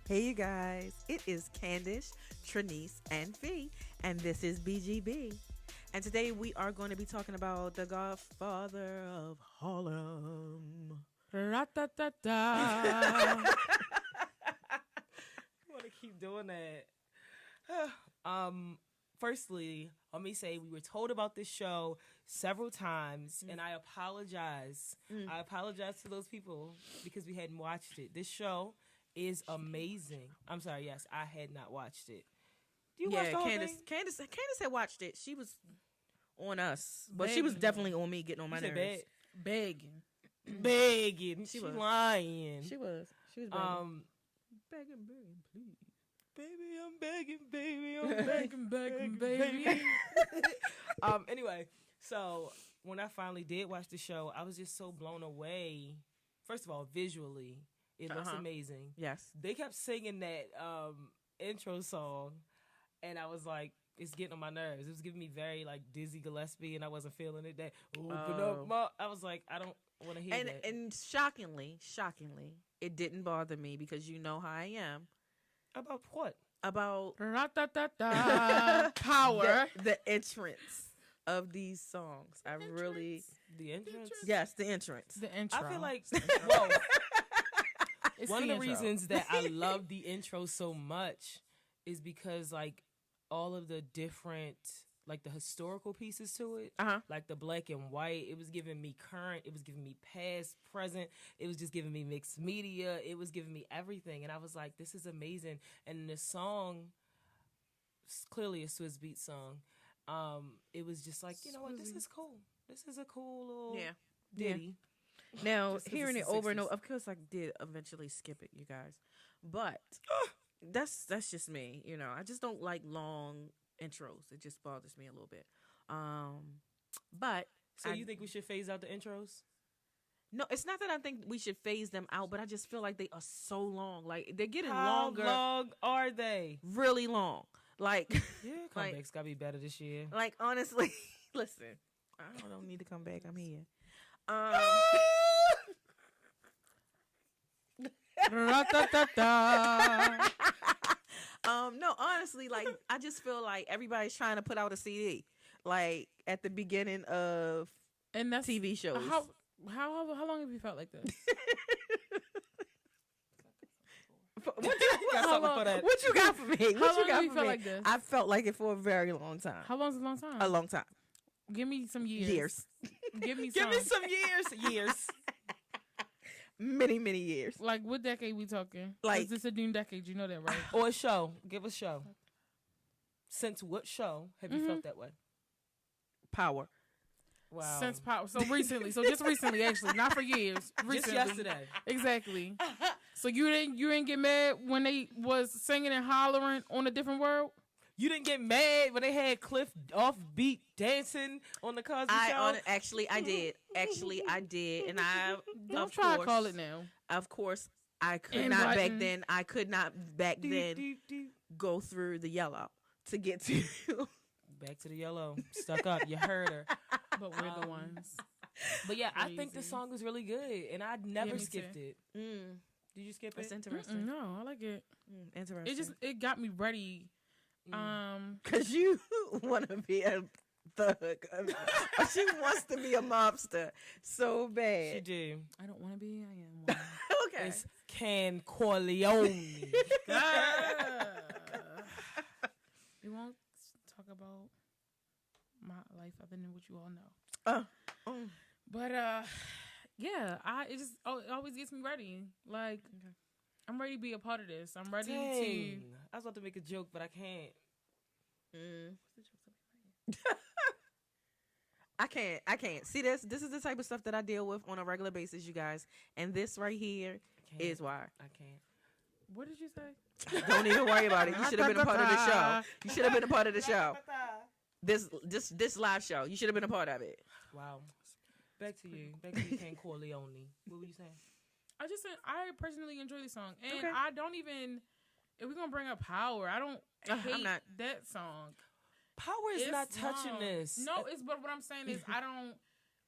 Hey, you guys. It is Candace, Trinice, and Fee, and this is BGB. And today we are going to be talking about the Godfather of Harlem. Ra-ta-ta-ta. I want to keep doing that. Firstly, let me say we were told about this show several times, and I apologize. I apologize to those people because we hadn't watched it. This show is amazing. I'm sorry, yes, I had not watched it. Do you watch the whole thing? Candace had watched it. She was on us, but she was definitely on me, getting on my nerves. Begging. She was was lying. She was begging. Begging, please. Baby, I'm begging, baby. Anyway, so when I finally did watch the show, I was just so blown away. First of all, visually, it looks amazing. Yes. They kept singing that intro song, and I was like, it's getting on my nerves. It was giving me very, like, Dizzy Gillespie, and I wasn't feeling it. That, open up my... I was like, I don't want to hear that. And shockingly, it didn't bother me because you know how I am. About what? About Power. The entrance of these songs. The entrance? Yes, the entrance. The intro. I feel like, well, one of the reasons that I love the intro so much is because, like, all of the different, like, the historical pieces to it, like the black and white, it was giving me current, it was giving me past, present, it was just giving me mixed media, it was giving me everything, and I was like, this is amazing. And the song, clearly a Swizz Beats song, it was just like, you know what, this is cool. This is a cool little ditty. Yeah. Now, hearing it over and over, of course I did eventually skip it, you guys, but that's just me, you know. I just don't like long intros. It just bothers me a little bit. But so you think we should phase out the intros? No, it's not that I think we should phase them out, but I just feel like they are so long. Like, they're getting longer. How long are they? Really long. Like, comebacks gotta be better this year. Like, honestly, listen, I don't need to come back. I'm here. No, honestly, like, I just feel like everybody's trying to put out a CD, like, at the beginning of TV shows. How long have you felt like this? What you got for me? How long have you felt like this? I felt like it for a very long time. How long is a long time? A long time. Give me some years. Give me some years. Years. Many, many years. Like, what decade we talking? Like, is this a new decade? You know that, right? Or a show. Give a show. Since what show have you felt that way? Power. Wow. Since Power. So recently. So just recently, actually. Not for years. Recently. Just yesterday. Exactly. So you didn't get mad when they was singing and hollering on A Different World? You didn't get mad when they had Cliff offbeat dancing on the Cosby Show? Actually, I did. And Don't try to call it now. Of course, I could not back then. I could not back then go through the yellow to get to back to the yellow. Stuck up. You heard her. But we're the ones. But yeah, crazy. I think the song was really good, and I never skipped it. Did you skip it? It's interesting. No, I like it. Interesting. It got me ready. Because you want to be a thug. She wants to be a mobster so bad. She do. I don't want to be. I am one. Okay. It's Can Corleone. We won't talk about my life other than what you all know. But yeah, it always gets me ready. Like, I'm ready to be a part of this. I'm ready to. I was about to make a joke, but I can't. I can't. See, this is the type of stuff that I deal with on a regular basis, you guys. And this right here is why. I can't. What did you say? Don't even worry about it. You should have been a part of the show. You should have been a part of the show. This live show. You should have been a part of it. Wow. Back to you, Can Corleone. What were you saying? I personally enjoy the song, and I don't even. If we're gonna bring up Power, I don't hate that song. Power is not touching this. No, but what I'm saying is I don't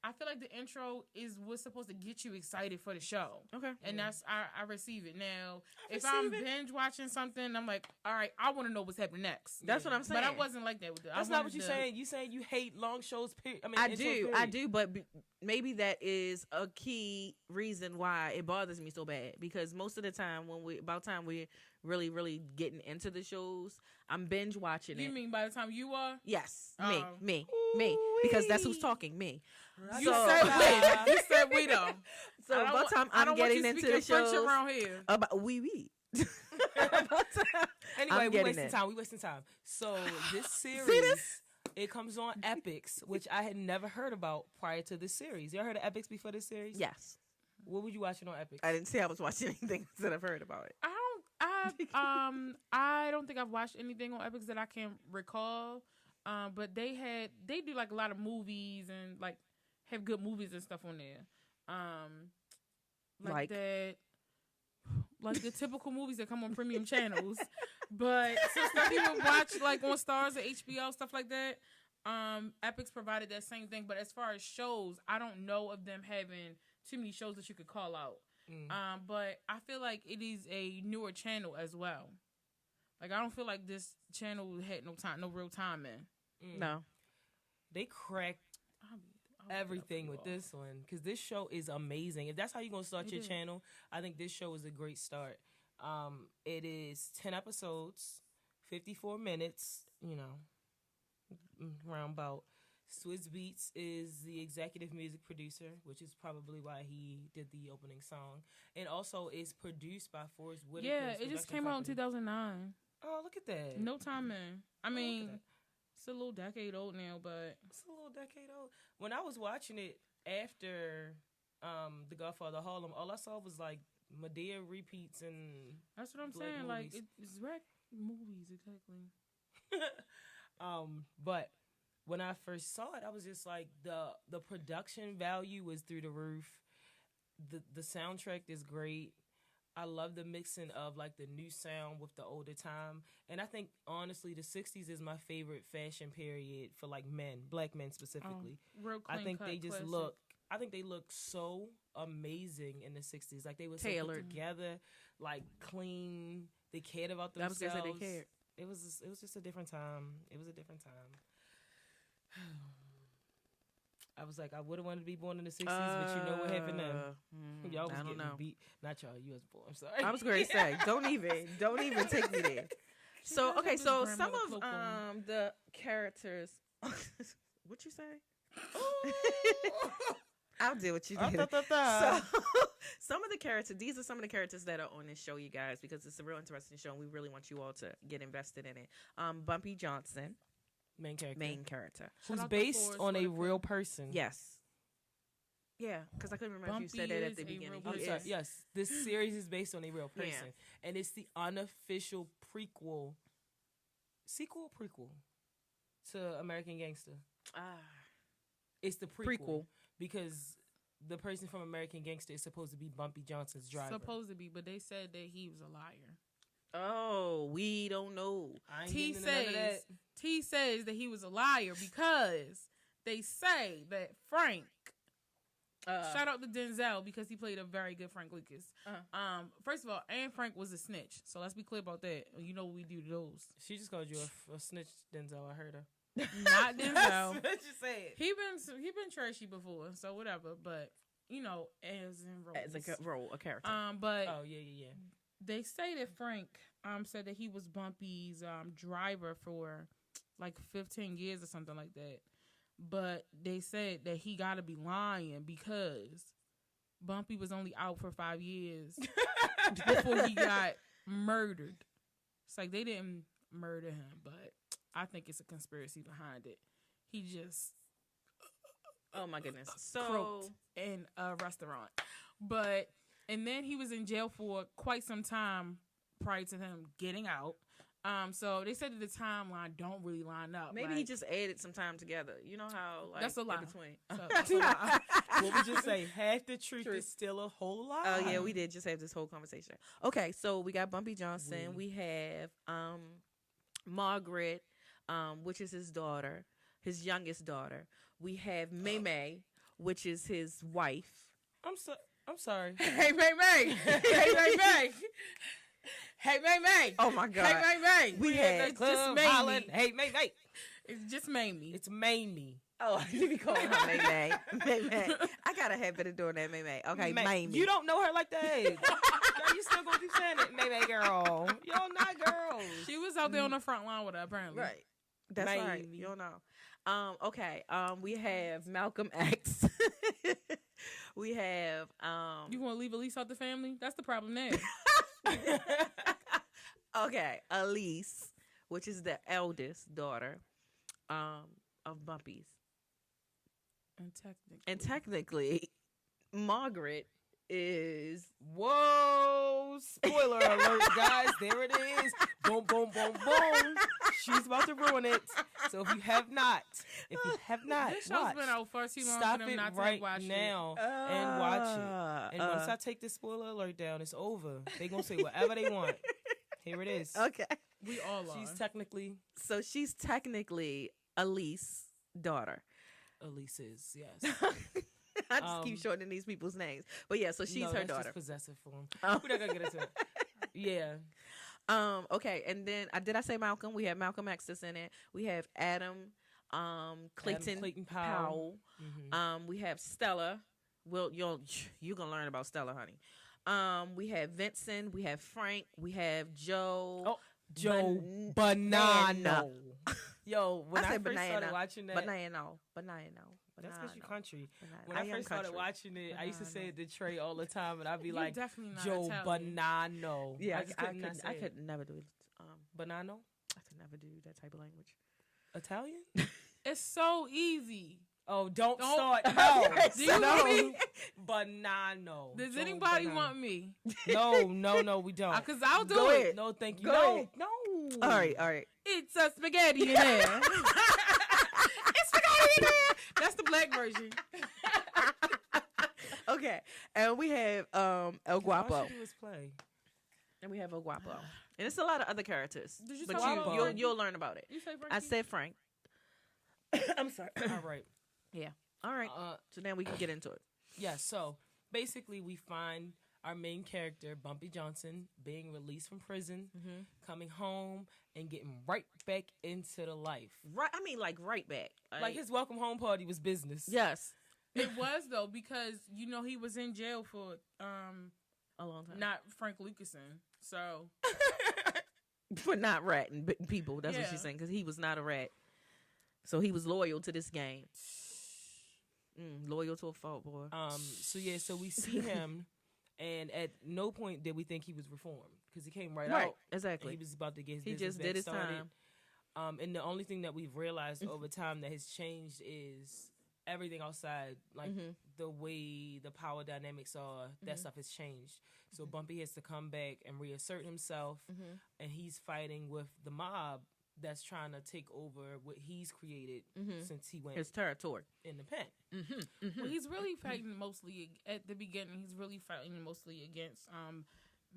I feel like the intro is what's supposed to get you excited for the show. Okay. And that's, I receive it. Now, if I'm binge watching something, I'm like, all right, I want to know what's happening next. That's what I'm saying. But I wasn't like that with That's not what you're saying. You saying you hate long shows, I do, but maybe that is a key reason why it bothers me so bad. Because most of the time, about time we're really, really getting into the shows, I'm binge watching it. You mean by the time you are? Yes, me. Because that's who's talking, me. You said we. You said we though. So by the time I'm getting into the shows around here. About we. Anyway, we wasting time. So this series, it comes on Epix, which I had never heard about prior to this series. Y'all heard of Epix before this series? Yes. What were you watching on Epix? I didn't say I was watching anything that I've heard about it. I don't think I've watched anything on Epix that I can recall. But they do like a lot of movies and like have good movies and stuff on there. Like that, like the typical movies that come on premium channels. But some stuff you would watch like on Stars or HBO, stuff like that. Epix provided that same thing. But as far as shows, I don't know of them having too many shows that you could call out. But I feel like it is a newer channel as well. Like, I don't feel like this channel had no real time in. No. They cracked everything with this one because this show is amazing. If that's how you're going to start your channel, I think this show is a great start. It is 10 episodes, 54 minutes, round about. Swizz Beats is the executive music producer, which is probably why he did the opening song. And also is produced by Forrest Whitaker. Yeah, it just came out in 2009. Oh, look at that. No time in. I mean, it's a little decade old now, but... It's a little decade old. When I was watching it after The Godfather of Harlem, all I saw was, like, Madea repeats and... That's what I'm saying. Movies. Like, it's rap movies, exactly. But... when I first saw it, I was just like, the production value was through the roof. The soundtrack is great. I love the mixing of like the new sound with the older time. And I think honestly the 60s is my favorite fashion period for like men, black men specifically. Real clean I think cut, they just classic. look so amazing in the 60s. Like they were so tailored put together, like clean. They cared about themselves. I was gonna say they cared. It was just a different time. It was a different time. I was like, I would have wanted to be born in the 60s, but you know what happened then? Y'all was getting beat. Not y'all, you was born. I'm sorry. I was going to say, don't even take me there. So, okay, so some of the characters, what you say? I'll deal with you later. So, some of the characters, these are some of the characters that are on this show, you guys, because it's a real interesting show, and we really want you all to get invested in it. Bumpy Johnson. Main character. Who's based on a real person. Yes. Yeah, because I couldn't remember if you said that at the beginning. Yes, this series is based on a real person. And it's the unofficial sequel to American Gangster. It's the prequel. Because the person from American Gangster is supposed to be Bumpy Johnson's driver. Supposed to be, but they said that he was a liar. Oh, we don't know. T says that he was a liar because they say that Frank. Shout out to Denzel because he played a very good Frank Lucas. First of all, Anne Frank was a snitch, so let's be clear about that. You know what we do to those. She just called you a snitch, Denzel. I heard her. Not Denzel. What you said? He been trashy before, so whatever. But as in roles. As a character. But yeah. They say that Frank said that he was Bumpy's driver for like 15 years or something like that. But they said that he got to be lying because Bumpy was only out for 5 years before he got murdered. It's like they didn't murder him, but I think it's a conspiracy behind it. He just oh my goodness, croaked in a restaurant. And then he was in jail for quite some time prior to him getting out. So they said that the timeline don't really line up. Maybe he just added some time together. You know how that's a lie. In between. That's a lie. What we just say, half the truth is still a whole lie. Oh yeah, we did just have this whole conversation. Okay, so we got Bumpy Johnson. We have Margaret, which is his daughter, his youngest daughter. We have May, which is his wife. I'm sorry. Hey, May May. Hey, May May. Hey, May May. Oh my God. Hey, May May. We had the club hollering. Hey, May May. It's just Mamie. It's Mamie. Oh, you be calling her May May. May May. I got a habit of doing that, May May. Okay, Mamie. You don't know her like that. Girl, you still gonna keep saying it, May May girl. Y'all not girls. She was out there on the front line with her, apparently. Right. That's Mamie. right. You don't know. Okay. We have Malcolm X. We have You want to leave Elise out the family? That's the problem there. okay, Elise, which is the eldest daughter of Bumpy's. And technically, Margaret is... Whoa! Spoiler alert, guys. There it is. Boom, boom, boom, boom. She's about to ruin it. So if you have not this show's been out far too long stop for them it not right to watch now and watch it. And once I take the spoiler alert down, it's over. They gonna say whatever they want. Here it is. Okay. We all are. She's technically Elise's daughter. Elise's, yes. I just keep shortening these people's names. But yeah, so she's her daughter. Just possessive form. We're not gonna get into it. Yeah. Okay, and then did I say Malcolm? We have Malcolm X that's in it. We have Adam Clayton Powell. Mm-hmm. We have Stella. Well, you're gonna learn about Stella, honey. We have Vincent. We have Frank. We have Joe. Oh, Joe Banano. Yo, when I first started watching that, Banano. That's because you're country. When I first started watching it, I used to say it to Trey all the time, and I'd be like, Joe Banano. Yeah, I could never do it. Banano? I could never do that type of language. Italian? It's so easy. Oh, don't start. No. Do you want me? Banano. Does anybody want me? No, we don't. Because I'll do Go it. ahead. No, thank you. Go ahead. No. All right. It's a spaghetti in there. It's spaghetti in there. That's the black version. Okay, and we have El Guapo. All she do is play. And we have El Guapo. And it's a lot of other characters. Did you but say you'll learn about it. You say Frankie? I said Frank. I'm sorry. All right. Yeah. All right. So now we can get into it. Yeah, so basically we find our main character, Bumpy Johnson, being released from prison, coming home, and getting right back into the life. Right. I mean, like, right back. Like his welcome home party was business. Yes. It was, though, because, he was in jail for a long time. Not Frank Lucasen. So. For not ratting people. That's what she's saying. Because he was not a rat. So he was loyal to this game. Loyal to a fault, boy. So we see him, and at no point did we think he was reformed. Because he came right out. Exactly. He was about to get his business He just did his started. time. And the only thing that we've realized over time that has changed is everything outside, like the way the power dynamics are, that stuff has changed. So Bumpy has to come back and reassert himself, and he's fighting with the mob that's trying to take over what he's created since he went his territory in the pen. Well, he's really fighting mostly at the beginning. He's really fighting mostly against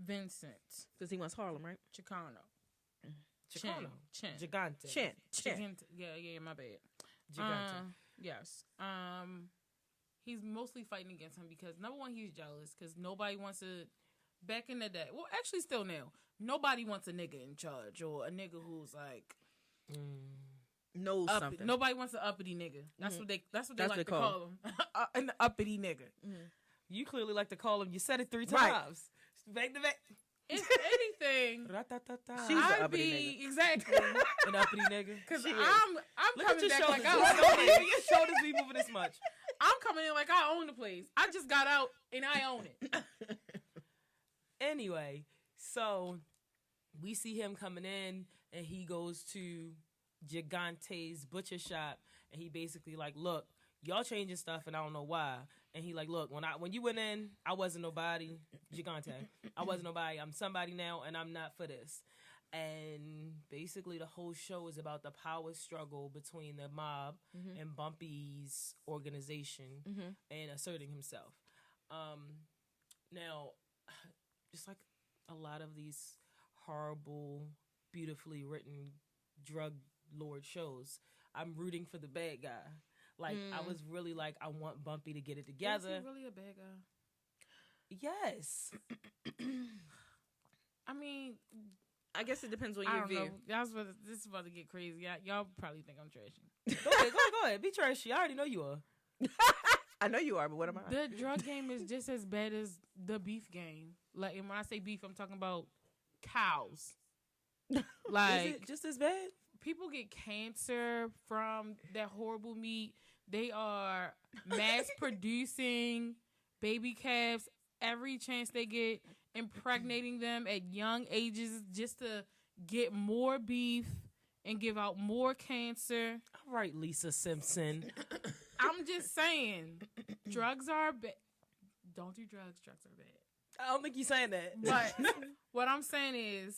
Vincent because he wants Harlem, right? Chicano. Gigante. Chin. Yeah, my bad. Gigante. Yes. He's mostly fighting against him because, number one, he's jealous because nobody wants to, back in the day, well, actually still now, nobody wants a nigga in charge or a nigga who's like, knows something. Nobody wants an uppity nigga. That's what they like to call him. An uppity nigga. You clearly like to call him. You said it 3 times. Back to back. If anything, she's an uppity nigga. Exactly. An uppity nigga. Because I'm Look coming at your back shoulders. like Your shoulders be moving this much. I'm coming in like I own the place. I just got out and I own it. Anyway, so we see him coming in and he goes to Gigante's butcher shop and he basically like, look, y'all changing stuff and I don't know why. And he like, look, when you went in, I wasn't nobody. Gigante. I wasn't nobody. I'm somebody now and I'm not for this. And basically the whole show is about the power struggle between the mob and Bumpy's organization and asserting himself. Now, just like a lot of these horrible, beautifully written drug lord shows, I'm rooting for the bad guy. Like, I was really like, I want Bumpy to get it together. Is he really a bad guy? Yes. I mean, I guess it depends on your view. This is about to get crazy. Y'all probably think I'm trashy. Go ahead. Be trashy. I already know you are. I know you are, but what am I? The drug game is just as bad as the beef game. Like, and when I say beef, I'm talking about cows. Like, is it just as bad? People get cancer from that horrible meat. They are mass producing baby calves every chance they get, impregnating them at young ages just to get more beef and give out more cancer. All right, Lisa Simpson. I'm just saying, drugs are bad. Don't do drugs. Drugs are bad. I don't think you're saying that. But what I'm saying is,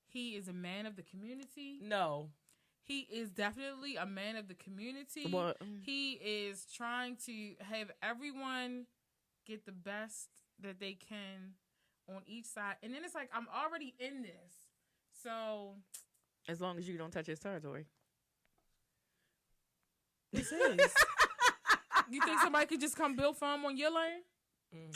he is a man of the community. No. He is definitely a man of the community. What? He is trying to have everyone get the best that they can on each side. And then it's like, I'm already in this. So. As long as you don't touch his territory. This is. You think somebody could just come build for him on your land?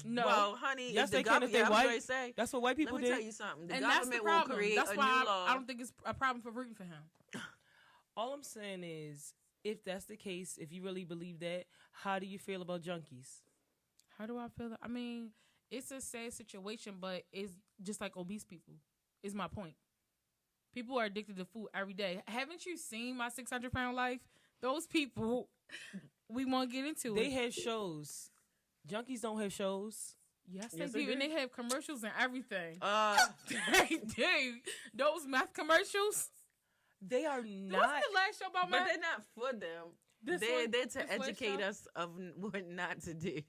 No. Well, honey, yes, the they can if they white. Say, that's what white people let me did. tell you something. The and government that's the will problem. create that's a why new law. I don't think it's a problem for rooting for him. All I'm saying is, if that's the case, if you really believe that, how do you feel about junkies? How do I feel? I mean, it's a sad situation, but it's just like obese people, is my point. People are addicted to food every day. Haven't you seen my 600-pound life? Those people, we won't get into They it. have shows. Junkies don't have shows. Yes, they do. And they have commercials and everything. They do. Those meth commercials. They are not. Wasn't the last show about But meth? they're not for them. They're to educate us of what not to do.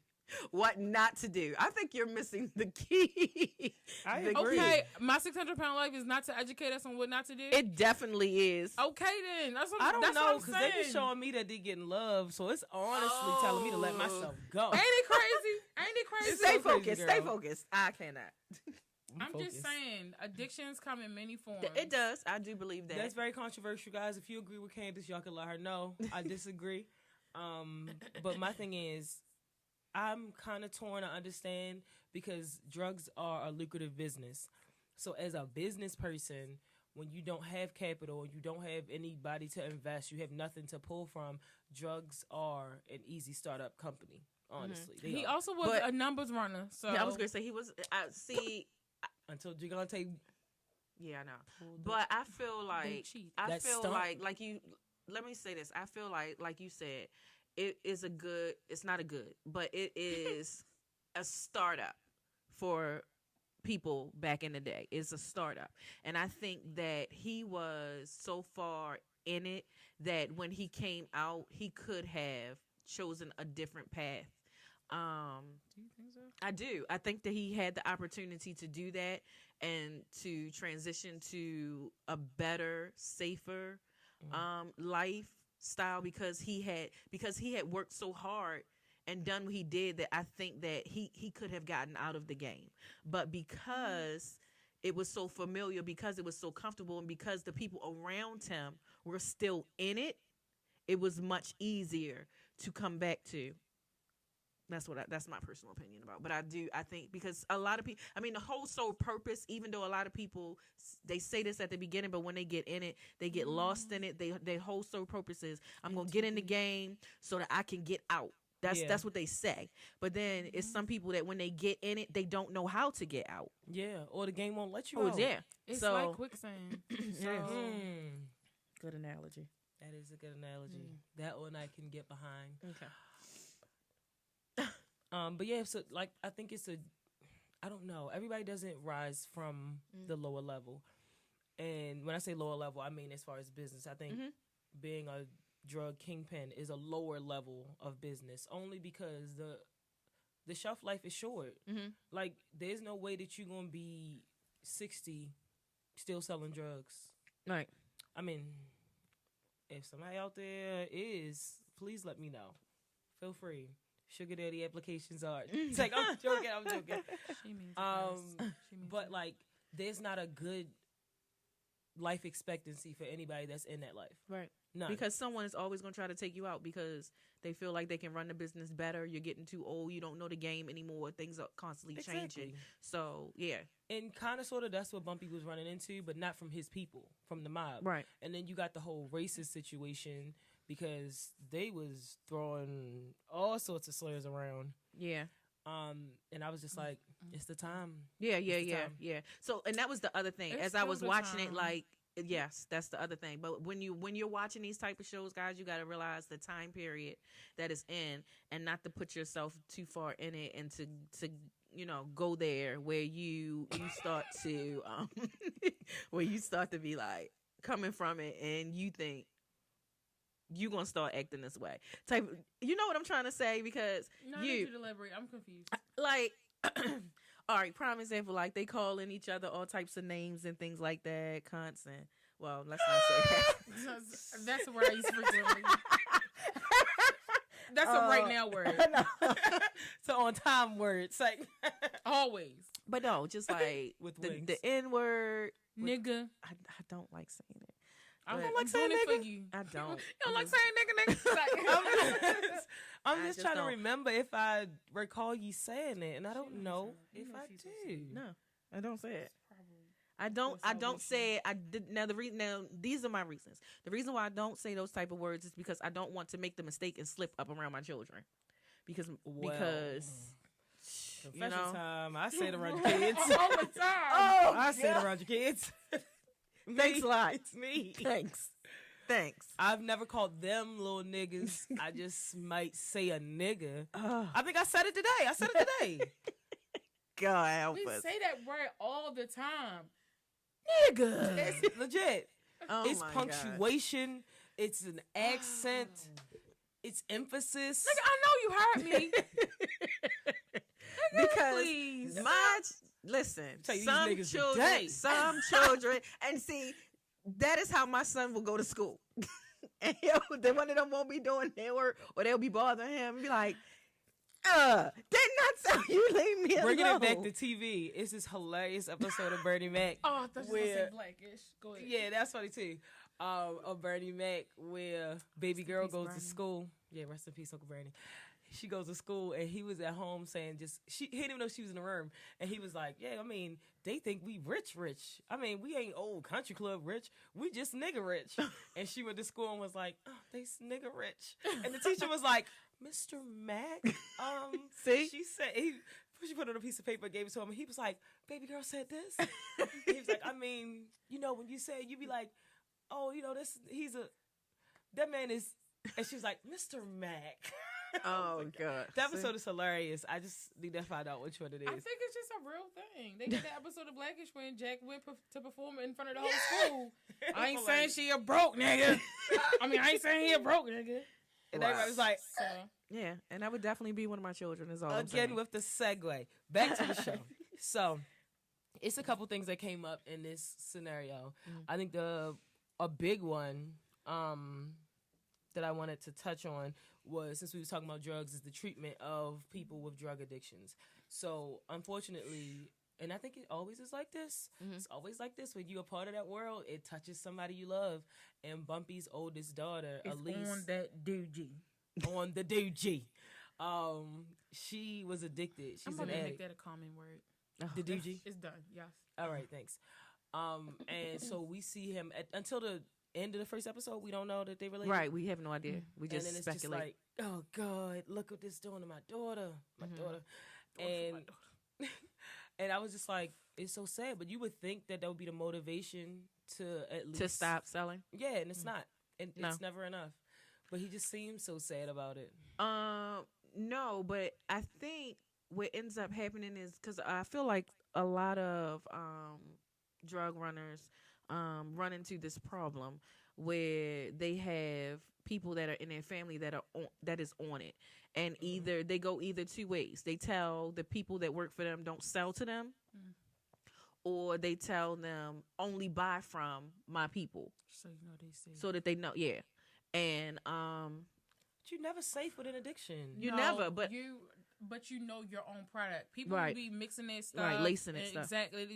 What not to do. I think you're missing the key. I agree. Okay, my 600-pound life is not to educate us on what not to do. It definitely is. Okay, then. That's what, I don't that's know, what I'm because saying. they be showing me that they getting love, so it's honestly telling me to let myself go. Ain't it crazy? Ain't it crazy? It's Stay so crazy, focused. girl. Stay focused. I cannot. I'm focused. just saying, addictions come in many forms. It does. I do believe that. That's very controversial, guys. If you agree with Candace, y'all can let her know. I disagree. But my thing is, I'm kind of torn to understand because drugs are a lucrative business. So as a business person, when you don't have capital and you don't have anybody to invest, you have nothing to pull from, drugs are an easy startup company, honestly. Mm-hmm. He also was a numbers runner. So yeah, I was going to say he was, until Gigante. Yeah, I know. But I feel like, let me say this. I feel like you said, it's not a good, but it is a startup for people back in the day. It's a startup. And I think that he was so far in it that when he came out, he could have chosen a different path. Do you think so? I do. I think that he had the opportunity to do that and to transition to a better, safer lifestyle because he had worked so hard and done what he did that I think that he could have gotten out of the game. But because it was so familiar, because it was so comfortable, and because the people around him were still in it, it was much easier to come back to. That's my personal opinion about. But I think because a lot of people, I mean, the whole sole purpose, even though a lot of people, they say this at the beginning, but when they get in it, they get lost in it. Their whole sole purpose is, I'm going to get in the game so that I can get out. That's what they say. But then it's some people that when they get in it, they don't know how to get out. Yeah, or the game won't let you out. Yeah. It's like quicksand. Good analogy. That is a good analogy. That one I can get behind. Okay. But yeah, so like I think I don't know. Everybody doesn't rise from the lower level, and when I say lower level, I mean as far as business. I think being a drug kingpin is a lower level of business, only because the shelf life is short. Like there's no way that you're gonna be 60 still selling drugs. Right. I mean, if somebody out there is, please let me know. Feel free. Sugar daddy applications are. It's like, I'm joking. She means but like, there's not a good life expectancy for anybody that's in that life. Right. None. Because someone is always going to try to take you out because they feel like they can run the business better. You're getting too old. You don't know the game anymore. Things are constantly changing. So, yeah. And kind of, sort of, that's what Bumpy was running into, but not from his people, from the mob. Right. And then you got the whole racist situation because they was throwing all sorts of slurs around. Yeah. And I was just like, it's the time. Yeah. So, and that was the other thing. As I was watching it, like, yes, that's the other thing. But when you're watching these type of shows, guys, you got to realize the time period that it's in, and not to put yourself too far in it, and to go there where you start to where you start to be like coming from it, and you think you gonna start acting this way. You know what I'm trying to say? Because you deliberate. I'm confused. Like. All right, prime example, like they calling each other all types of names and things like that, cunts and, well, let's not say that. That's a word I used frequently. That's a right now word. So on time words, like always. But no, just like with the N word, nigga. I don't like saying it. I don't like saying nigga. You. I don't. You don't like saying nigga. I'm just trying to remember if I recall you saying it, and I don't know if I do. No, I don't say it. I don't say it. I did. Now these are my reasons. The reason why I don't say those type of words is because I don't want to make the mistake and slip up around my children. Because confession time. I say it around your kids all the time. Oh, I say it around your kids. Thanks a lot. It's me. Thanks. I've never called them little niggas. I just might say a nigga. I think I said it today. God help us. We say that word all the time. Nigga. It's legit. Oh, it's punctuation. God. It's an accent. It's emphasis. Nigga, I know you heard me. Because please. Listen, some children, and see, that is how my son will go to school. And then one of them won't be doing their work, or they'll be bothering him and be like, did not tell you leave me alone. Bringing it back to TV, it's this hilarious episode of Bernie Mac. Oh, I thought you were going to say Blackish. Go ahead. Yeah, that's funny too. Of Bernie Mac, where baby girl goes to school. Yeah, rest in peace, Uncle Bernie. She goes to school, and he was at home saying he didn't even know she was in the room. And he was like, yeah, I mean, they think we rich. I mean, we ain't old country club rich. We just nigga rich. And she went to school and was like, oh, they nigga rich. And the teacher was like, Mr. Mac, see? She said, she put it on a piece of paper, gave it to him, and he was like, baby girl said this? He was like, I mean, when you say it, you be like, oh, that man is, and she was like, Mr. Mac. Oh, God. That episode is hilarious. I just need to find out which one it is. I think it's just a real thing. They did that episode of Blackish when Jack went to perform in front of the whole school. I ain't saying she a broke nigga. I mean, I ain't saying he a broke nigga. And everybody was like, yeah, and that would definitely be one of my children, is all again with the segue. Back to the show. So, it's a couple things that came up in this scenario. I think a big one that I wanted to touch on was, since we was talking about drugs, is the treatment of people with drug addictions. So, unfortunately, and I think it always is like this. Mm-hmm. It's always like this. When you're a part of that world, it touches somebody you love. And Bumpy's oldest daughter, Elise, on that duji. On the duji. She was addicted. She's an addict. Make that a common word. The duji? It's done, yes. All right, thanks. And so we see him until the end of the first episode. We don't know that they related. Right, we have no idea. We just speculate. Just like, oh God, look what this doing to my daughter. My daughter. And I was just like, it's so sad. But you would think that would be the motivation to at least to stop selling. Yeah, and it's not. And it's never enough. But he just seems so sad about it. No, but I think what ends up happening is, because I feel like a lot of drug runners run into this problem where they have people that are in their family that is on it, and either they go two ways. They tell the people that work for them don't sell to them, or they tell them only buy from my people. So they say, so that they know, yeah. And but you're never safe with an addiction. But you know your own product. People will be mixing that stuff, right, lacing it stuff. Exactly.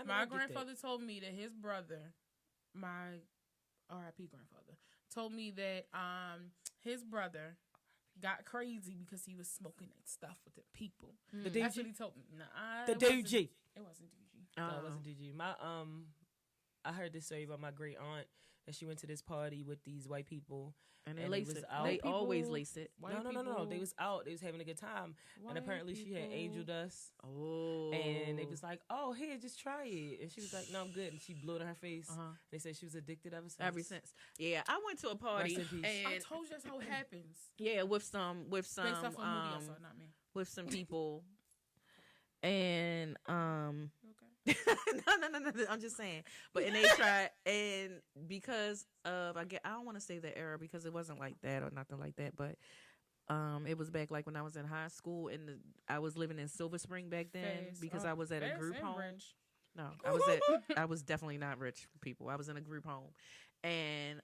My grandfather told me that his brother, my R.I.P. grandfather, told me that his brother got crazy because he was smoking that stuff with the people. The That's what duji? he told me. Nah, The duji. It wasn't duji. No, it wasn't duji. I heard this story about my great aunt that she went to this party with these white people. And they And lace it was it. out. They People- always lace it. No. They was out. They was having a good time. And apparently she had angel dust. Oh. And they was like, oh, here, just try it. And she was like, no, I'm good. And she blew it in her face. They said she was addicted ever since. Ever since. Yeah, I went to a party. Rest in peace. And I told you that's how it happens. yeah, with some Based off a movie I saw, not me. with some people. And Okay. no, I'm just saying. But and they tried, and because of I don't want to say the era because it wasn't like that or nothing like that, but it was back like when I was in high school and I was living in Silver Spring back then because I was at a group home. Rich. No, I was definitely not rich people. I was in a group home, and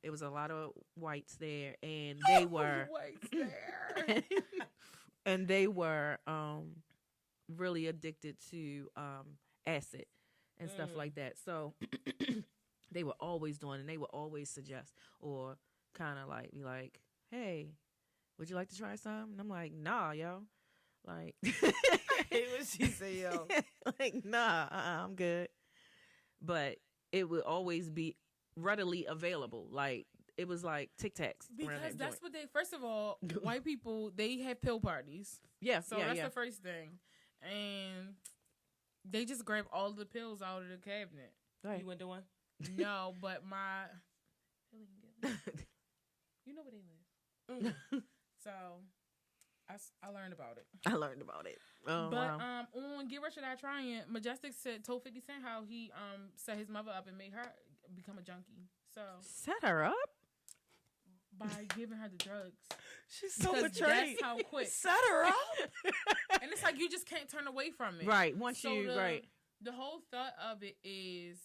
it was a lot of whites there, and they were whites there. and they were really addicted to acid and stuff like that. So they were always doing, and they would always suggest or kind of like be like, "Hey, would you like to try some?" And I'm like, "Nah, yo." Like, What she say, yo? like, nah, I'm good. But it would always be readily available. Like, it was like Tic Tacs. Because that's what they, first of all, white people, they have pill parties. Yeah, So that's the first thing. And they just grab all the pills out of the cabinet. Right. You went to one? No, but my... You know where they live. So... I learned about it. I learned about it. Oh, but wow. on Get Rich or Die Trying, Majestic told 50 Cent how he set his mother up and made her become a junkie. So Set her up? by giving her the drugs. She's so Because betrayed. that's how quick. Set her up? And it's like you just can't turn away from it. Right. Once So you, right. The whole thought of it is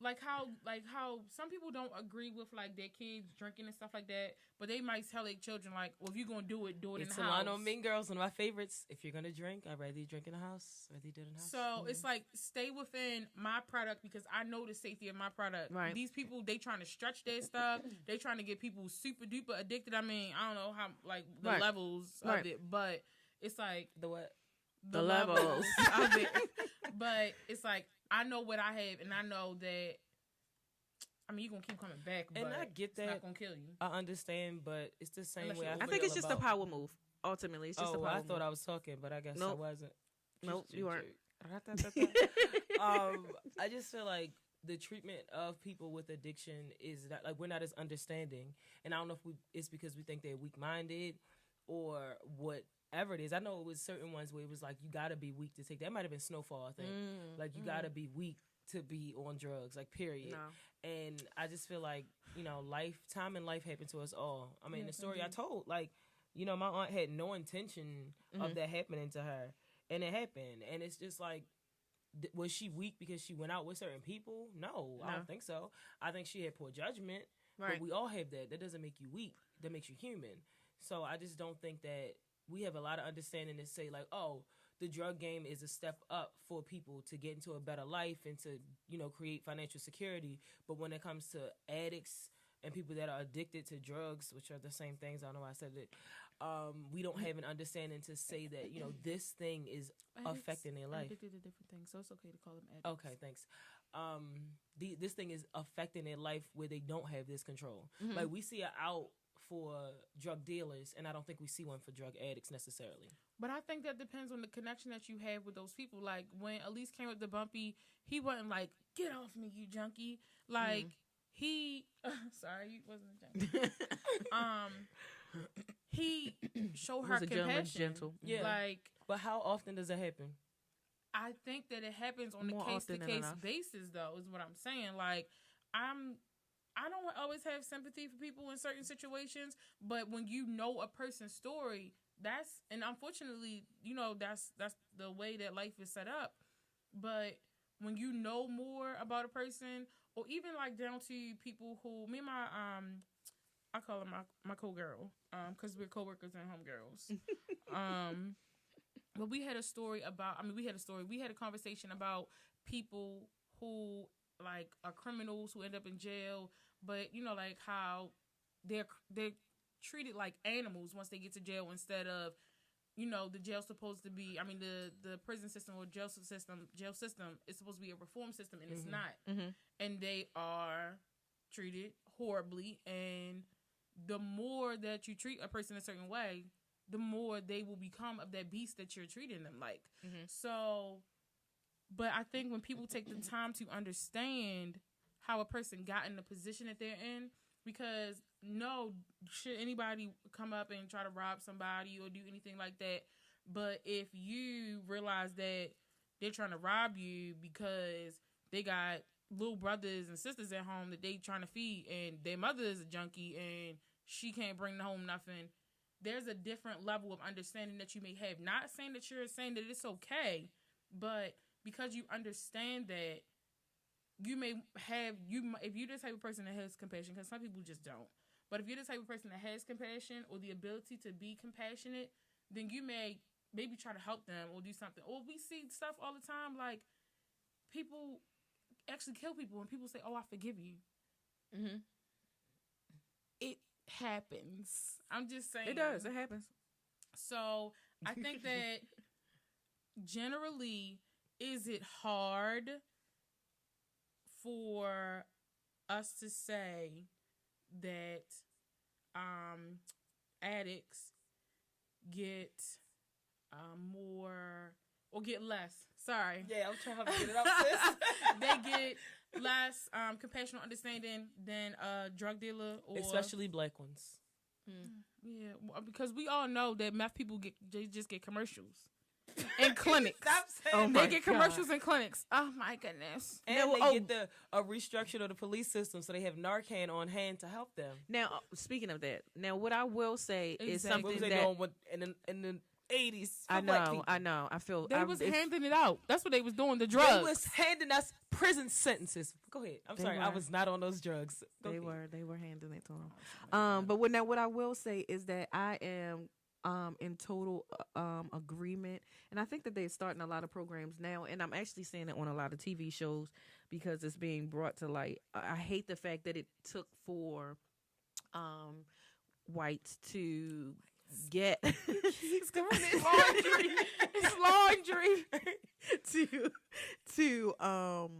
like how some people don't agree with like their kids drinking and stuff like that, but they might tell their children like, well, if you're gonna do it in the house. It's a line on Mean Girls, one of my favorites. If you're gonna drink, I'd rather you drink in the house. Rather you do it in the house. So it's like stay within my product because I know the safety of my product. Right. These people, they trying to stretch their stuff. They trying to get people super duper addicted. I mean, I don't know how like the Right. levels Right. of it, but it's like The what? The levels. of it. But it's like I know what I have, and I know that. I mean, you're going to keep coming back, And but I get it's that. not going to kill you. I understand, but it's the same Unless way you- I I think feel it's just about... a power move. Ultimately, it's just a Oh, power I move. thought I was talking, but I guess I Nope. wasn't. Nope, you weren't. I just feel like the treatment of people with addiction is that like we're not as understanding, and I don't know if it's because we think they're weak-minded or whatever it is. I know it was certain ones where it was like you gotta be weak to take that. It might have been Snowfall, I think. Like you gotta be weak to be on drugs, like period. No. And I just feel like, you know, time and life happened to us all. I mean, the story I told, like, you know, my aunt had no intention of that happening to her, and it happened. And it's just like, was she weak because she went out with certain people? No, I don't think so. I think she had poor judgment. Right. But we all have that. That doesn't make you weak. That makes you human. So I just don't think that we have a lot of understanding to say like, oh, the drug game is a step up for people to get into a better life and to, you know, create financial security. But when it comes to addicts and people that are addicted to drugs, which are the same things, I don't know why I said it, we don't have an understanding to say that, you know, this thing is affecting their life. Addicted to different things, so it's okay to call them addicts. Okay, thanks. This thing is affecting their life where they don't have this control. Like we see an out for drug dealers, and I don't think we see one for drug addicts necessarily. But I think that depends on the connection that you have with those people. Like when Elise came with the Bumpy, he wasn't like, "Get off me, you junkie!" Like he, sorry, he wasn't a junkie. He showed her Was a gentleman, compassion. gentle. Yeah. Like But how often does it happen? I think that it happens on More a case to often than case enough. basis, though, is what I'm saying. Like I don't always have sympathy for people in certain situations, but when you know a person's story, and unfortunately, you know, that's the way that life is set up. But when you know more about a person, or even like down to people who, me and my I call her my co-girl, because we're co-workers and homegirls. But we had a conversation about people who like are criminals who end up in jail, but you know, like how they're treated like animals once they get to jail instead of, you know, the jail's supposed to be, I mean, the prison system or jail system is supposed to be a reform system, and it's not. And they are treated horribly, and the more that you treat a person a certain way, the more they will become of that beast that you're treating them like. So, but I think when people take the time to understand how a person got in the position that they're in, because no, should anybody come up and try to rob somebody or do anything like that, but if you realize that they're trying to rob you because they got little brothers and sisters at home that they trying to feed, and their mother is a junkie and she can't bring home nothing, there's a different level of understanding that you may have. Not saying that you're saying that it's okay, but because you understand that you may have, if you're the type of person that has compassion, because some people just don't, but if you're the type of person that has compassion or the ability to be compassionate, then you may maybe try to help them or do something. Or we see stuff all the time, like people actually kill people and people say, "Oh, I forgive you." It happens. I'm just saying. It does. It happens. So I think that generally, is it hard for us to say that addicts get more or get less? Sorry. Yeah, I'm trying to get it out, sis. They get less compassionate understanding than a drug dealer, or especially black ones. Yeah, because we all know that meth people just get commercials in clinics. Stop saying they get commercials in clinics. Oh my goodness! And they get a restructure of the police system, so they have Narcan on hand to help them. Now, speaking of that, now what I will say is something what was they that doing in the 80s. I know. I feel they was handing it out. That's what they was doing. The drugs. They was handing us prison sentences. Go ahead. I'm sorry. I was not on those drugs. They were handing it to them. But what I will say is that I am in total agreement, and I think that they're starting a lot of programs now, and I'm actually seeing it on a lot of TV shows because it's being brought to light. I hate the fact that it took for whites to get it's laundry. It's laundry.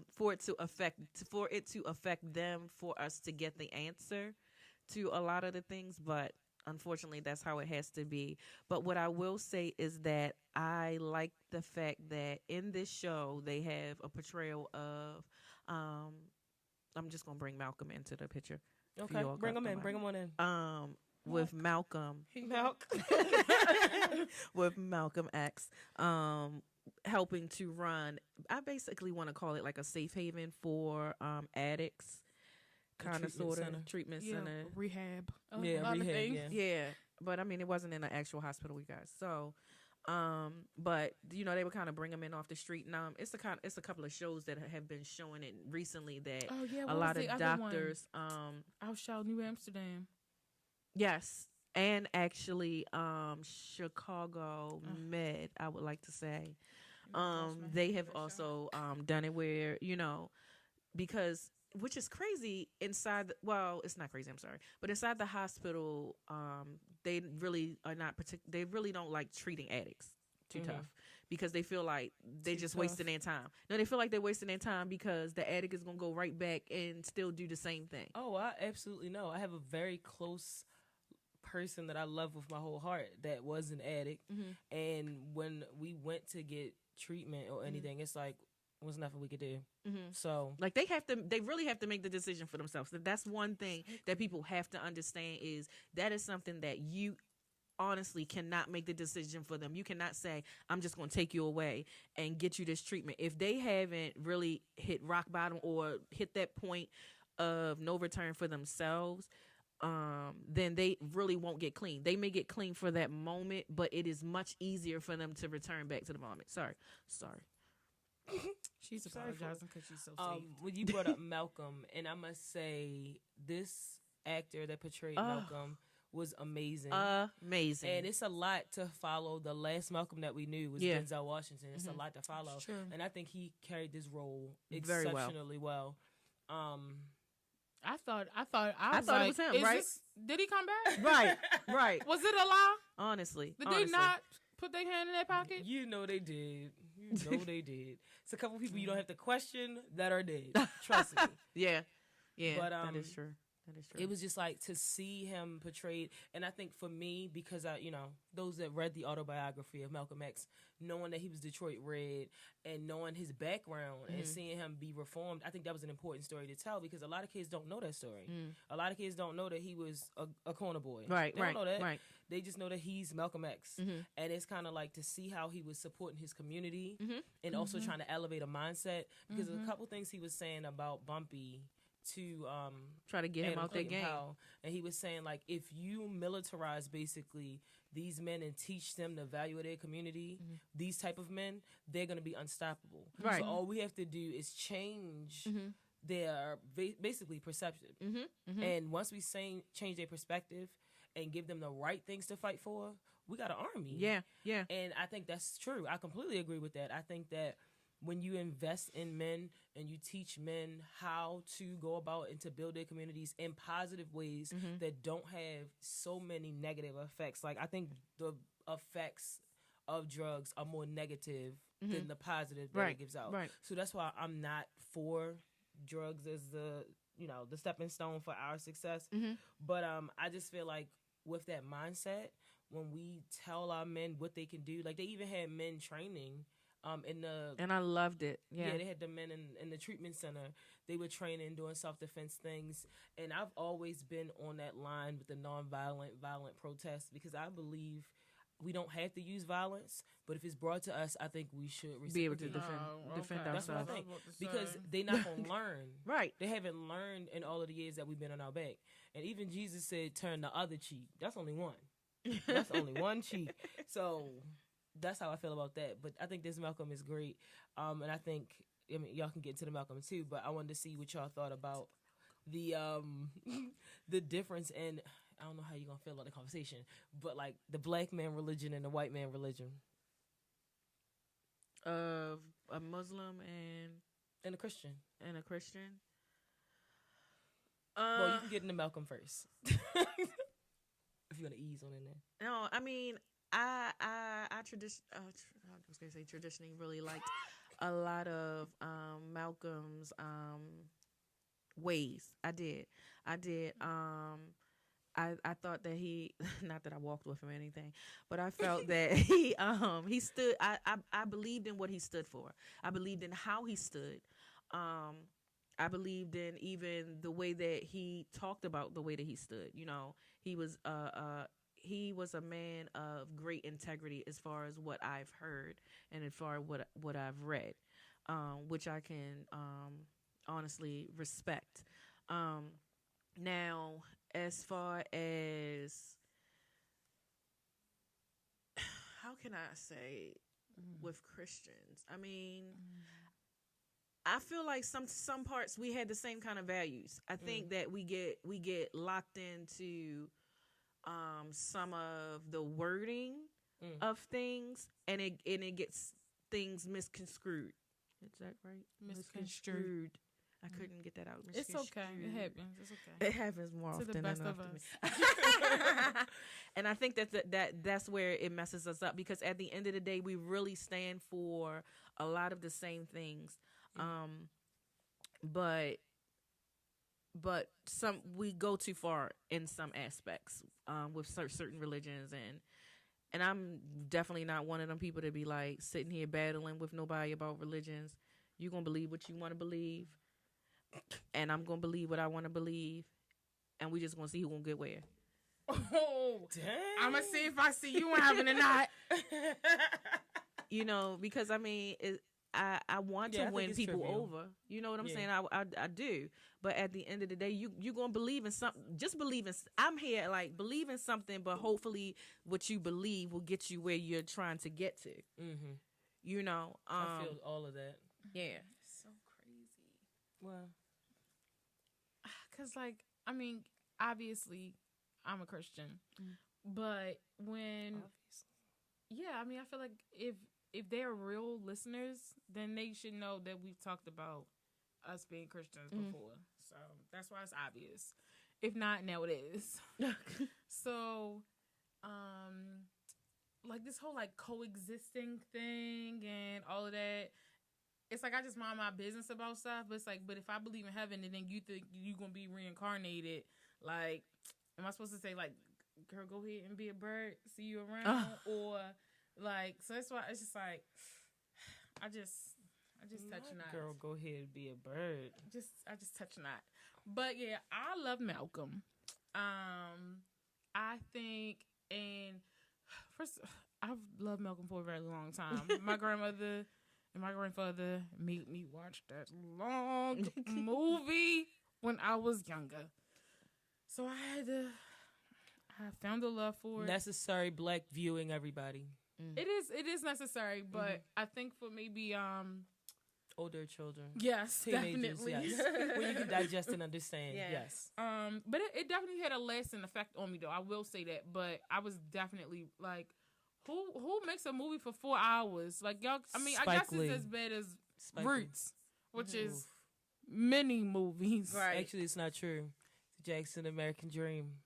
For it to affect them, for us to get the answer to a lot of the things, but unfortunately that's how it has to be. But what I will say is that I like the fact that in this show they have a portrayal of I'm just gonna bring Malcolm into the picture. Okay, bring him on in. With Malcolm with Malcolm X helping to run, I basically want to call it like a safe haven for addicts, kind of sort of treatment center, rehab, yeah, but I mean it wasn't in an actual hospital, you guys. So but you know they would kind of bring them in off the street, and it's a couple of shows that have been showing it recently that a lot of doctors Auschwitz, New Amsterdam. Yes, and actually Chicago Med, I would like to say. They have also done it where, you know, because which is crazy inside it's not crazy, I'm sorry. But inside the hospital, they really are not they really don't like treating addicts too tough because they feel like they're just wasting their time. No, they feel like they're wasting their time because the addict is going to go right back and still do the same thing. Oh, I absolutely know. I have a very close person that I love with my whole heart that was an addict, and when we went to get treatment or anything, it's like there was nothing we could do. So like they really have to make the decision for themselves. That's one thing that people have to understand, is that is something that you honestly cannot make the decision for them. You cannot say, I'm just going to take you away and get you this treatment if they haven't really hit rock bottom or hit that point of no return for themselves. Then they really won't get clean. They may get clean for that moment, but it is much easier for them to return back to the moment. Sorry. She's apologizing because she's so safe. When you brought up Malcolm, and I must say, this actor that portrayed Malcolm was amazing. Amazing. And it's a lot to follow. The last Malcolm that we knew was Denzel Washington. It's a lot to follow. And I think he carried this role exceptionally well. I thought it was him, right? Did he come back? Right. Was it a lie? Honestly. Did they not put their hand in their pocket? You know they did. It's a couple people you don't have to question that are dead. Trust me. Yeah. But that is true. It was just like to see him portrayed, and I think for me, because those that read the autobiography of Malcolm X, knowing that he was Detroit Red and knowing his background and seeing him be reformed, I think that was an important story to tell because a lot of kids don't know that story. A lot of kids don't know that he was a corner boy. They don't know that. Right. They just know that he's Malcolm X, and it's kind of like to see how he was supporting his community and also trying to elevate a mindset because of a couple things he was saying about Bumpy. To try to get him out that game. And he was saying, like, if you militarize basically these men and teach them the value of their community, these type of men, they're going to be unstoppable. Right. So all we have to do is change their basically perception. And once we change their perspective and give them the right things to fight for, we got an army. Yeah. And I think that's true. I completely agree with that. I think that when you invest in men and you teach men how to go about and to build their communities in positive ways that don't have so many negative effects. Like, I think the effects of drugs are more negative than the positive that it gives out. Right. So that's why I'm not for drugs as the stepping stone for our success. But I just feel like with that mindset, when we tell our men what they can do, like they even had men training and I loved it. Yeah, they had the men in the treatment center. They were training, doing self-defense things, and I've always been on that line with the violent protests because I believe we don't have to use violence, but if it's brought to us, I think we should be able to defend ourselves. That's what I think because they're not gonna learn. Right, they haven't learned in all of the years that we've been on our back, and even Jesus said, "Turn the other cheek." That's only one. That's only one cheek. So. That's how I feel about that. But I think this Malcolm is great. And I think, y'all can get into the Malcolm too, but I wanted to see what y'all thought about the the difference in, I don't know how you're going to feel about the conversation, but like the black man religion and the white man religion. Of a Muslim and a Christian. Well, you can get into Malcolm first. If you're going to ease on in there. No, I mean... I was gonna say traditionally really liked a lot of Malcolm's ways. I did. I thought that he, not that I walked with him or anything, but I felt that he stood. I believed in what he stood for. I believed in how he stood. I believed in even the way that he talked about the way that he stood. He was a man of great integrity as far as what I've heard and as far as what I've read, which I can honestly respect. Now, as far as how can I say with Christians? I mean, I feel like some parts we had the same kind of values. I think that we get locked into some of the wording of things, and it gets things misconstrued. Is that right? Misconstrued. I couldn't get that out. It's okay. It happens. It's okay. It happens more often to the best than of us. And I think that's where it messes us up because at the end of the day, we really stand for a lot of the same things, but we go too far in some aspects with certain religions, and I'm definitely not one of them people to be like sitting here battling with nobody about religions. You're gonna believe what you want to believe, and I'm gonna believe what I want to believe, and we just gonna see who gonna get where. Oh, dang! I'm gonna see if I see you having or not. Because I mean, I want to win people over. You know what I'm saying? I do. But at the end of the day, you're going to believe in something. Just believe in, I'm here like believe in something, but hopefully what you believe will get you where you're trying to get to. Mm-hmm. I feel all of that. Yeah. So crazy. Well. Because obviously I'm a Christian, but when, I feel like if they're real listeners, then they should know that we've talked about us being Christians before. So that's why it's obvious. If not, now it is. So, like this whole like coexisting thing and all of that. It's like I just mind my business about stuff, but it's like, but if I believe in heaven and then you think you're gonna be reincarnated, like, am I supposed to say like, girl, go ahead and be a bird, see you around, or like, so that's why it's just like, I just touch not. Girl, go ahead and be a bird. I just touch not. But yeah, I love Malcolm. I think, and first, I've loved Malcolm for a very long time. My grandmother and my grandfather made me watch that long movie when I was younger. So I found a love for it. Necessary black viewing, everybody. It is necessary, but I think for maybe older children. Yes, teenagers, definitely. Yes. When you can digest and understand. Yes. But it definitely had a lasting effect on me though. I will say that. But I was definitely like, who makes a movie for 4 hours? Like y'all, I mean, I guess it's as bad as Roots, which is many movies. Right. Actually, it's not true. Jackson American Dream.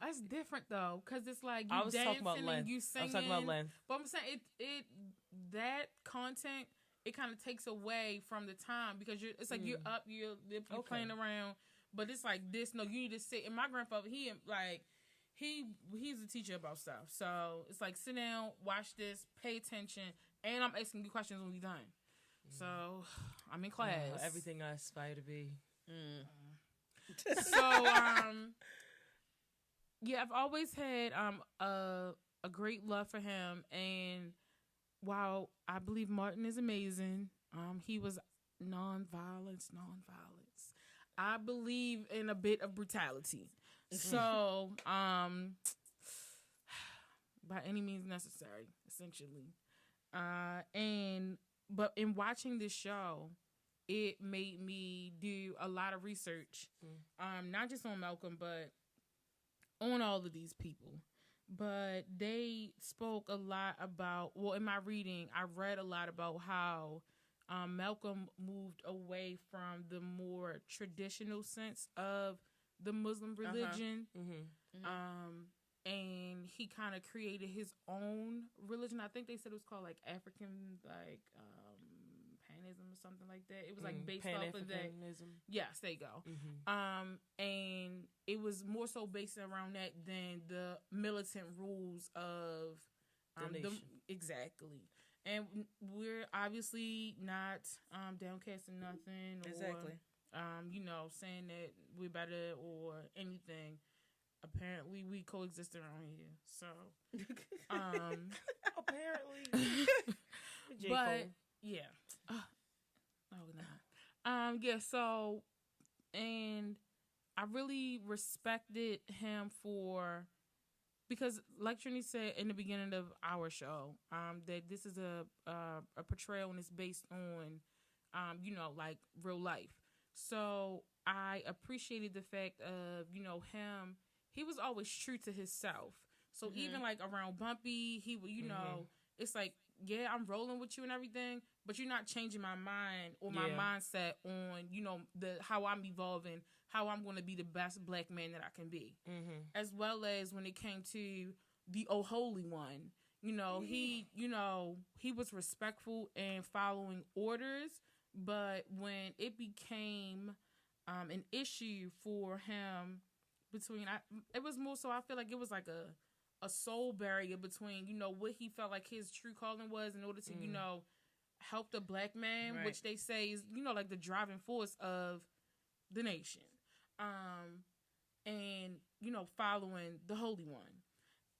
That's different though, because it's like you I was dancing talking about length. and you singing. I was talking about length. But I'm saying it that content, it kind of takes away from the time because it's like you're up, you're playing around, but it's like this. No, you need to sit. And my grandfather, he's a teacher about stuff, so it's like sit down, watch this, pay attention, and I'm asking you questions when we're done. So I'm in class. Everything I aspire to be. So yeah, I've always had a great love for him, and while I believe Martin is amazing, he was non-violence. I believe in a bit of brutality. So, by any means necessary, essentially. But in watching this show, it made me do a lot of research, not just on Malcolm, but on all of these people. But they spoke a lot about, well, in my reading, I read a lot about how Malcolm moved away from the more traditional sense of the Muslim religion. And he kind of created his own religion. I think they said it was called like African, like panism or something like that. It was like based off of that. Yes, there you go. And it was more so based around that than the militant rules of the nation. Exactly. And we're obviously not downcasting nothing or saying that we're better or anything. Apparently, we coexist around here. So, apparently, but yeah, yeah. So, and I really respected him because, like Trini said in the beginning of our show, that this is a portrayal and it's based on, like real life. So I appreciated the fact of, him. He was always true to himself. So even like around Bumpy, he would, it's like, yeah, I'm rolling with you and everything, but you're not changing my mind or my mindset on, how I'm evolving, how I'm going to be the best black man that I can be. As well as when it came to the Oh Holy One, he was respectful and following orders, but when it became an issue for him it was more so I feel like it was like a soul barrier between, what he felt like his true calling was in order to, help the black man, right, which they say is, like the driving force of the nation. And, following the Holy One.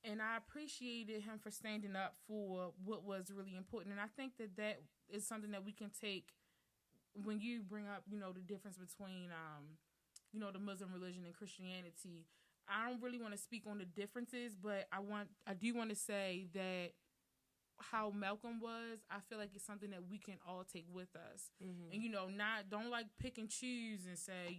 And I appreciated him for standing up for what was really important. And I think that is something that we can take when you bring up, the difference between, the Muslim religion and Christianity. I don't really want to speak on the differences, but I do want to say that how Malcolm was, I feel like it's something that we can all take with us. And, don't like pick and choose and say,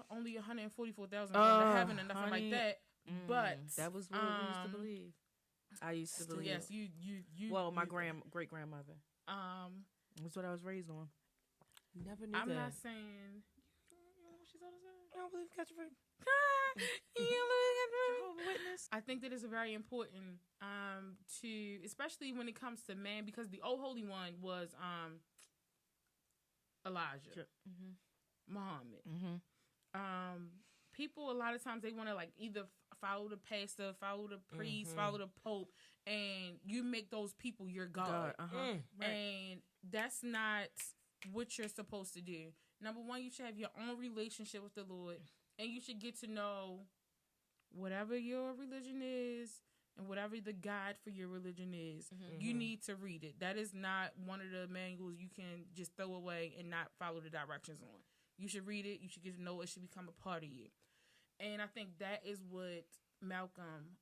only 144,000 go to heaven and nothing like that. But that was what we used to believe. I used to believe. Yes, you. Well, my great grandmother. That's what I was raised on. Never knew I'm that. not saying. You know what she's all saying? I don't believe catch a freak. Jehovah's Witness. I think that it's very important to, especially when it comes to man, because the old holy one was Elijah, Muhammad. People a lot of times they want to like either follow the pastor, follow the priest, follow the pope, and you make those people your God. Right. And that's not what you're supposed to do. Number one, you should have your own relationship with the Lord, and you should get to know whatever your religion is and whatever the guide for your religion is. You need to read it. That is not one of the manuals you can just throw away and not follow the directions on. You should read it. You should get to know it. It should become a part of you. And I think that is what Malcolm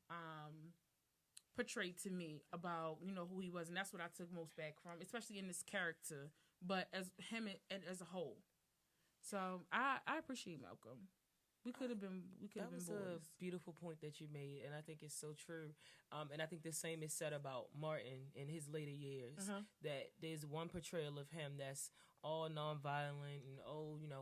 portrayed to me about, you know, who he was. And that's what I took most back from, especially in this character, but as him and as a whole. So I appreciate Malcolm. We could have been boys. That was a beautiful point that you made, and I think it's so true. And I think the same is said about Martin in his later years, that there's one portrayal of him that's all nonviolent and,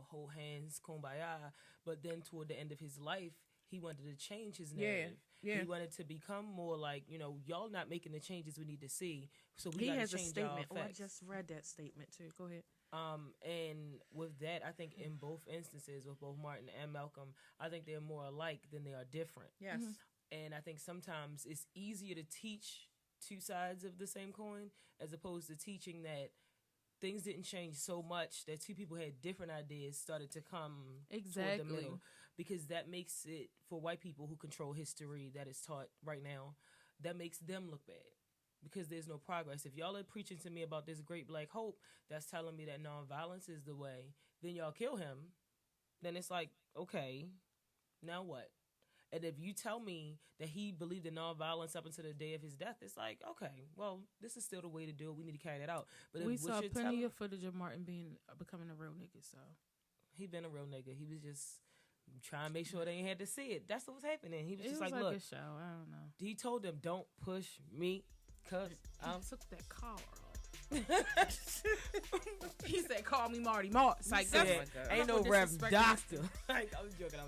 hold hands, kumbaya. But then toward the end of his life, he wanted to change his narrative. Yeah. He wanted to become more like, y'all not making the changes we need to see, so we got to change our effects. He has a statement. Oh, I just read that statement too. Go ahead. And with that, I think in both instances, with both Martin and Malcolm, I think they're more alike than they are different. Yes. And I think sometimes it's easier to teach two sides of the same coin as opposed to teaching that things didn't change so much that two people had different ideas started to come toward the middle. Because that makes it, for white people who control history that is taught right now, that makes them look bad. Because there's no progress. If y'all are preaching to me about this great black hope that's telling me that nonviolence is the way, then y'all kill him, then it's like, okay, now what? And if you tell me that he believed in nonviolence up until the day of his death, it's like, okay, well, this is still the way to do it. We need to carry that out. But we saw plenty of footage of Martin becoming a real nigga, so. He been a real nigga. He was just trying to make sure they ain't had to see it. That's what was happening. He was just like, look. A show. I don't know. He told them, don't push me. Cause I took that car off. He said, "Call me Marty Marks." Like, ain't no Rev Doctor. I'm joking.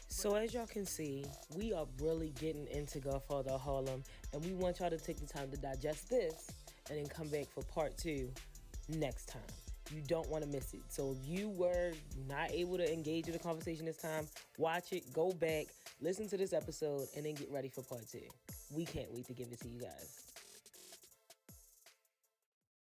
So as y'all can see, we are really getting into Godfather of Harlem, and we want y'all to take the time to digest this, and then come back for part 2 next time. You don't want to miss it. So if you were not able to engage in the conversation this time, watch it, go back, listen to this episode, and then get ready for part 2. We can't wait to give it to you guys.